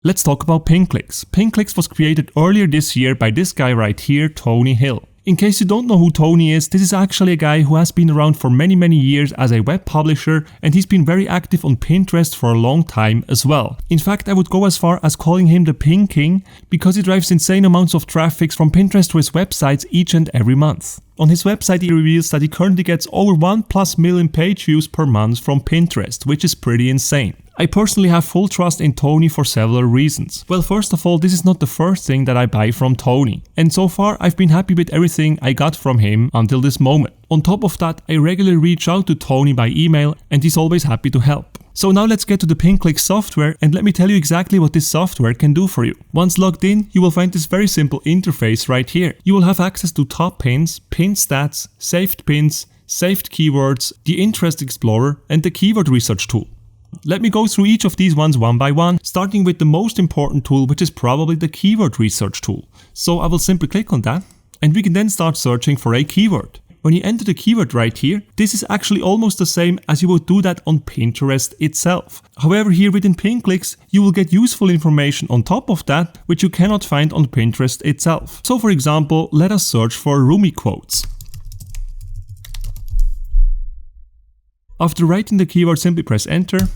Let's talk about PinClicks. PinClicks was created earlier this year by this guy right here, Tony Hill. In case you don't know who Tony is, this is actually a guy who has been around for many years as a web publisher, and he's been very active on Pinterest for a long time as well. In fact, I would go as far as calling him the Pin King, because he drives insane amounts of traffic from Pinterest to his websites each and every month. On his website he reveals that he currently gets over 1+ million page views per month from Pinterest, which is pretty insane. I personally have full trust in Tony for several reasons. Well, first of all, this is not the first thing that I buy from Tony, and so far I've been happy with everything I got from him until this moment. On top of that, I regularly reach out to Tony by email and he's always happy to help. So now let's get to the PinClicks software, and let me tell you exactly what this software can do for you. Once logged in, you will find this very simple interface right here. You will have access to top pins, pin stats, saved pins, saved keywords, the interest explorer, and the keyword research tool. Let me go through each of these ones one by one, starting with the most important tool, which is probably the keyword research tool. So I will simply click on that, and we can then start searching for a keyword. When you enter the keyword right here, this is actually almost the same as you would do that on Pinterest itself. However, here within PinClicks, you will get useful information on top of that, which you cannot find on Pinterest itself. So for example, let us search for Rumi quotes. After writing the keyword, simply press enter.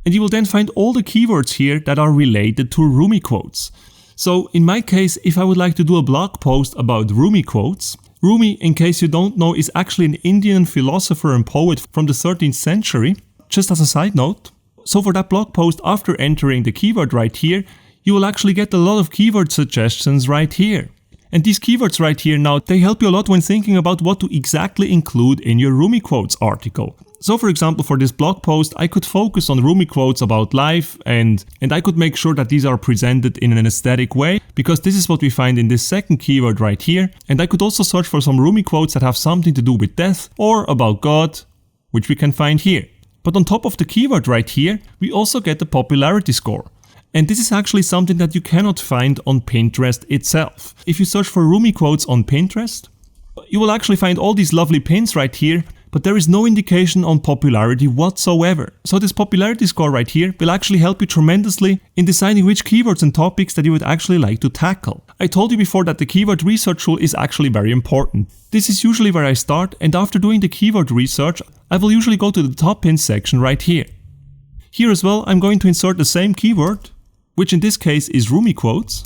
And you will then find all the keywords here that are related to Rumi quotes. So in my case, if I would like to do a blog post about Rumi quotes, Rumi, in case you don't know, is actually an Indian philosopher and poet from the 13th century, just as a side note. So for that blog post, after entering the keyword right here, you will actually get a lot of keyword suggestions right here. And these keywords right here now, they help you a lot when thinking about what to exactly include in your Rumi quotes article. So for example, for this blog post, I could focus on Rumi quotes about life, and I could make sure that these are presented in an aesthetic way, because this is what we find in this second keyword right here. And I could also search for some Rumi quotes that have something to do with death or about God, which we can find here. But on top of the keyword right here, we also get the popularity score. And this is actually something that you cannot find on Pinterest itself. If you search for Rumi quotes on Pinterest, you will actually find all these lovely pins right here, but there is no indication on popularity whatsoever. So this popularity score right here will actually help you tremendously in deciding which keywords and topics that you would actually like to tackle. I told you before that the keyword research tool is actually very important. This is usually where I start, and after doing the keyword research, I will usually go to the top pins section right here. Here as well, I'm going to insert the same keyword, which in this case is Rumi quotes.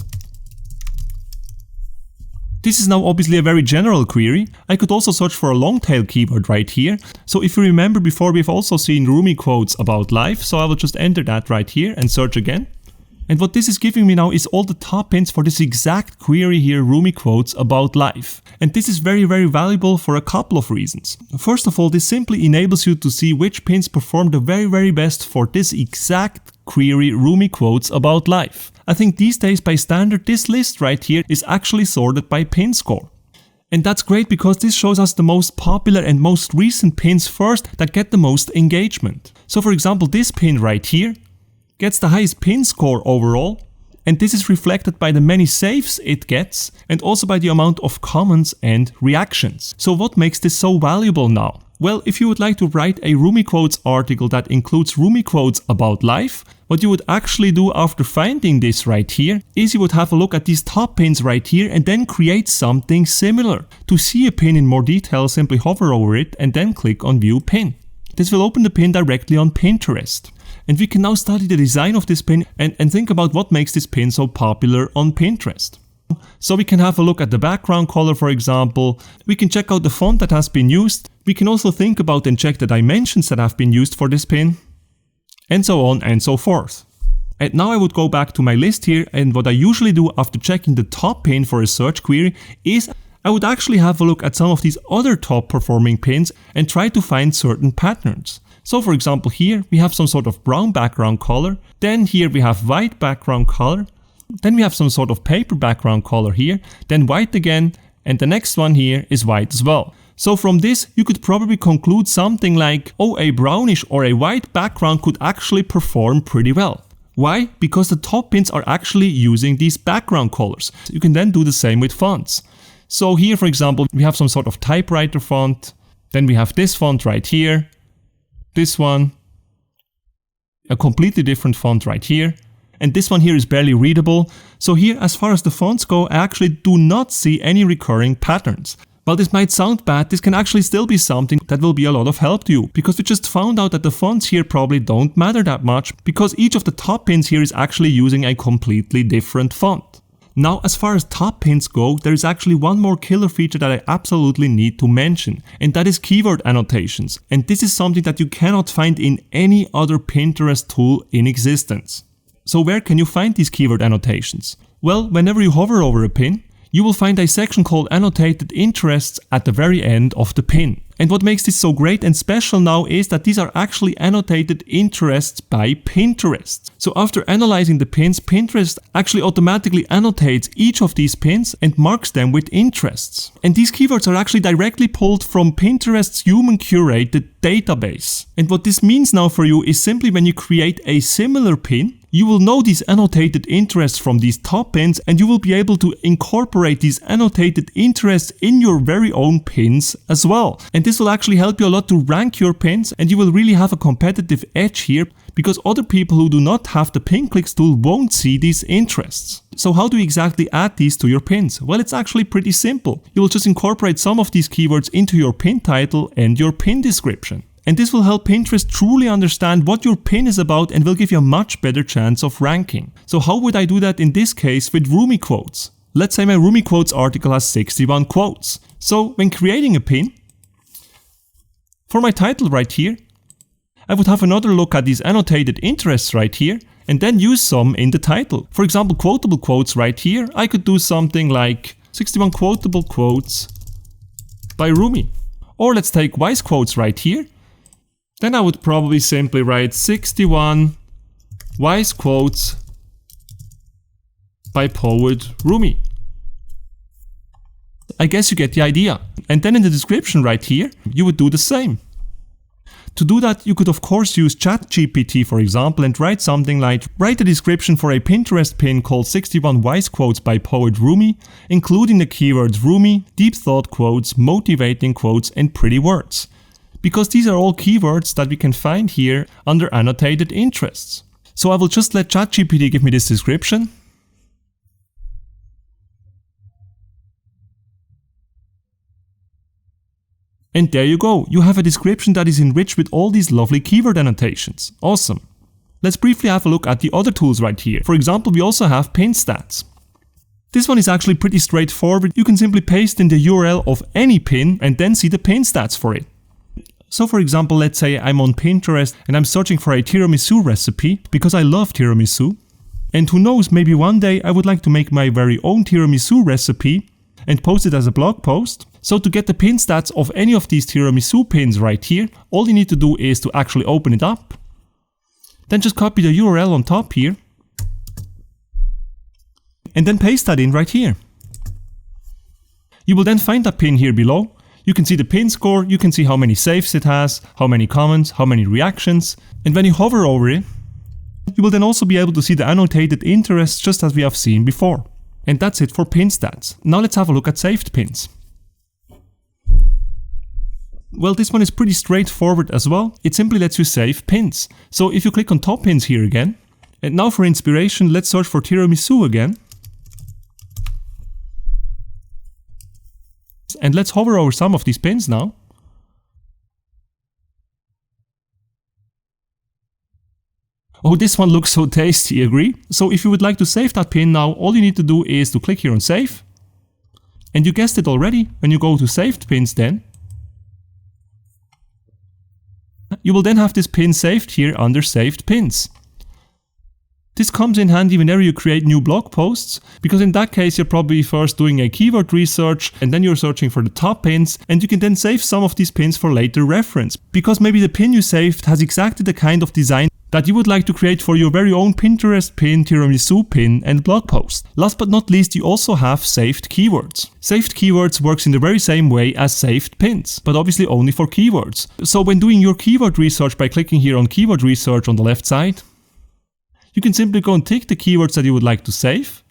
This is now obviously a very general query. I could also search for a long tail keyword right here. So if you remember before, we've also seen Rumi quotes about life. So I will just enter that right here and search again. And what this is giving me now is all the top pins for this exact query here, Rumi quotes about life. And this is very valuable for a couple of reasons. First of all, this simply enables you to see which pins perform the very best for this exact query, Rumi quotes about life. I think these days by standard, this list right here is actually sorted by pin score. And that's great because this shows us the most popular and most recent pins first that get the most engagement. So for example, this pin right here gets the highest pin score overall, and this is reflected by the many saves it gets and also by the amount of comments and reactions. So what makes this so valuable now? Well, if you would like to write a Rumi quotes article that includes Rumi quotes about life, what you would actually do after finding this right here is you would have a look at these top pins right here and then create something similar. To see a pin in more detail, simply hover over it and then click on View Pin. This will open the pin directly on Pinterest. And we can now study the design of this pin and think about what makes this pin so popular on Pinterest. So we can have a look at the background color, for example. We can check out the font that has been used. We can also think about and check the dimensions that have been used for this pin, and so on and so forth. And now I would go back to my list here, and what I usually do after checking the top pin for a search query is I would actually have a look at some of these other top performing pins and try to find certain patterns. So for example, here we have some sort of brown background color, then here we have white background color, then we have some sort of paper background color here, then white again, and the next one here is white as well. So from this, you could probably conclude something like, oh, a brownish or a white background could actually perform pretty well. Why? Because the top pins are actually using these background colors. You can then do the same with fonts. So here, for example, we have some sort of typewriter font, then we have this font right here, this one, a completely different font right here. And this one here is barely readable. So here, as far as the fonts go, I actually do not see any recurring patterns. While this might sound bad, this can actually still be something that will be a lot of help to you, because we just found out that the fonts here probably don't matter that much, because each of the top pins here is actually using a completely different font. Now, as far as top pins go, there is actually one more killer feature that I absolutely need to mention, and that is keyword annotations. And this is something that you cannot find in any other Pinterest tool in existence. So where can you find these keyword annotations? Well, whenever you hover over a pin, you will find a section called Annotated Interests at the very end of the pin. And what makes this so great and special now is that these are actually annotated interests by Pinterest. So after analyzing the pins, Pinterest actually automatically annotates each of these pins and marks them with interests. And these keywords are actually directly pulled from Pinterest's human curated database. And what this means now for you is simply when you create a similar pin, you will know these annotated interests from these top pins, and you will be able to incorporate these annotated interests in your very own pins as well. And this will actually help you a lot to rank your pins, and you will really have a competitive edge here, because other people who do not have the PinClicks tool won't see these interests. So how do you exactly add these to your pins? Well, it's actually pretty simple. You will just incorporate some of these keywords into your pin title and your pin description. And this will help Pinterest truly understand what your pin is about and will give you a much better chance of ranking. So how would I do that in this case with Roomy quotes? Let's say my Roomy quotes article has 61 quotes. So when creating a pin, for my title right here, I would have another look at these annotated interests right here and then use some in the title. For example, quotable quotes right here, I could do something like 61 quotable quotes by Roomy. Or let's take wise quotes right here. Then I would probably simply write 61 wise quotes by poet Roomy. I guess you get the idea. And then in the description right here, you would do the same. To do that, you could of course use ChatGPT for example and write something like, write a description for a Pinterest pin called 61 wise quotes by poet Roomy, including the keywords Roomy, deep thought quotes, motivating quotes and pretty words. Because these are all keywords that we can find here under annotated interests. So I will just let ChatGPT give me this description. And there you go, you have a description that is enriched with all these lovely keyword annotations. Awesome. Let's briefly have a look at the other tools right here. For example, we also have pin stats. This one is actually pretty straightforward. You can simply paste in the URL of any pin and then see the pin stats for it. So for example, let's say I'm on Pinterest and I'm searching for a tiramisu recipe because I love tiramisu. And who knows, maybe one day I would like to make my very own tiramisu recipe and post it as a blog post. So to get the pin stats of any of these tiramisu pins right here, all you need to do is to actually open it up. Then just copy the URL on top here. And then paste that in right here. You will then find that pin here below. You can see the pin score, you can see how many saves it has, how many comments, how many reactions. And when you hover over it, you will then also be able to see the annotated interests just as we have seen before. And that's it for pin stats. Now let's have a look at saved pins. Well, this one is pretty straightforward as well. It simply lets you save pins. So if you click on top pins here again, and now for inspiration, let's search for tiramisu again. And let's hover over some of these pins now. Oh, this one looks so tasty, agree? So if you would like to save that pin now, all you need to do is to click here on save. And you guessed it already, when you go to saved pins then, you will then have this pin saved here under saved pins. This comes in handy whenever you create new blog posts, because in that case you're probably first doing a keyword research and then you're searching for the top pins, and you can then save some of these pins for later reference, because maybe the pin you saved has exactly the kind of design that you would like to create for your very own Pinterest pin, tiramisu pin and blog post. Last but not least, you also have saved keywords. Saved keywords works in the very same way as saved pins, but obviously only for keywords. So when doing your keyword research by clicking here on keyword research on the left side, you can simply go and tick the keywords that you would like to save.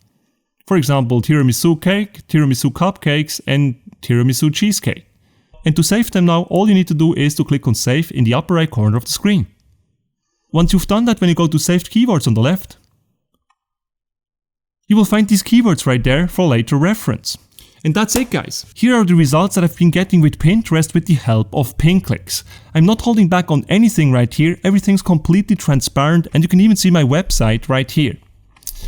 For example, tiramisu cake, tiramisu cupcakes and tiramisu cheesecake. And to save them now, all you need to do is to click on save in the upper right corner of the screen. Once you've done that, when you go to saved keywords on the left, you will find these keywords right there for later reference. And that's it, guys. Here are the results that I've been getting with Pinterest with the help of PinClicks. I'm not holding back on anything right here, everything's completely transparent, and you can even see my website right here.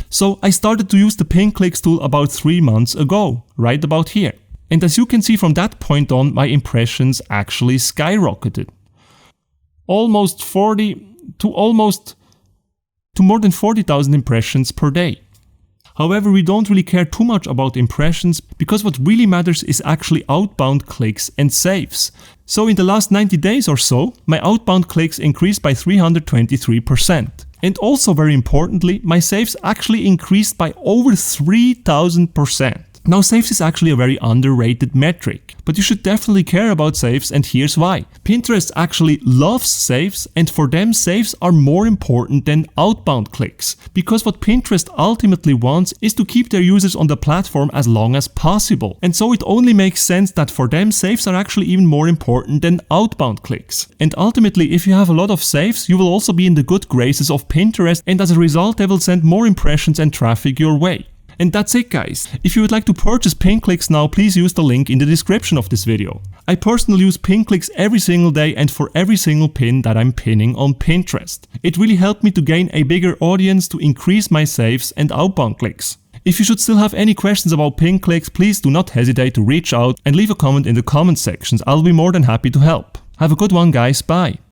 So I started to use the PinClicks tool about 3 months ago, right about here. And as you can see from that point on, my impressions actually skyrocketed. Almost to more than 40,000 impressions per day. However, we don't really care too much about impressions because what really matters is actually outbound clicks and saves. So in the last 90 days or so, my outbound clicks increased by 323%. And also very importantly, my saves actually increased by over 3000%. Now, saves is actually a very underrated metric, but you should definitely care about saves, and here's why. Pinterest actually loves saves, and for them saves are more important than outbound clicks, because what Pinterest ultimately wants is to keep their users on the platform as long as possible. And so it only makes sense that for them saves are actually even more important than outbound clicks. And ultimately, if you have a lot of saves, you will also be in the good graces of Pinterest, and as a result they will send more impressions and traffic your way. And that's it, guys. If you would like to purchase PinClicks now, please use the link in the description of this video. I personally use PinClicks every single day and for every single pin that I'm pinning on Pinterest. It really helped me to gain a bigger audience, to increase my saves and outbound clicks. If you should still have any questions about PinClicks, please do not hesitate to reach out and leave a comment in the comment sections. I'll be more than happy to help. Have a good one, guys. Bye.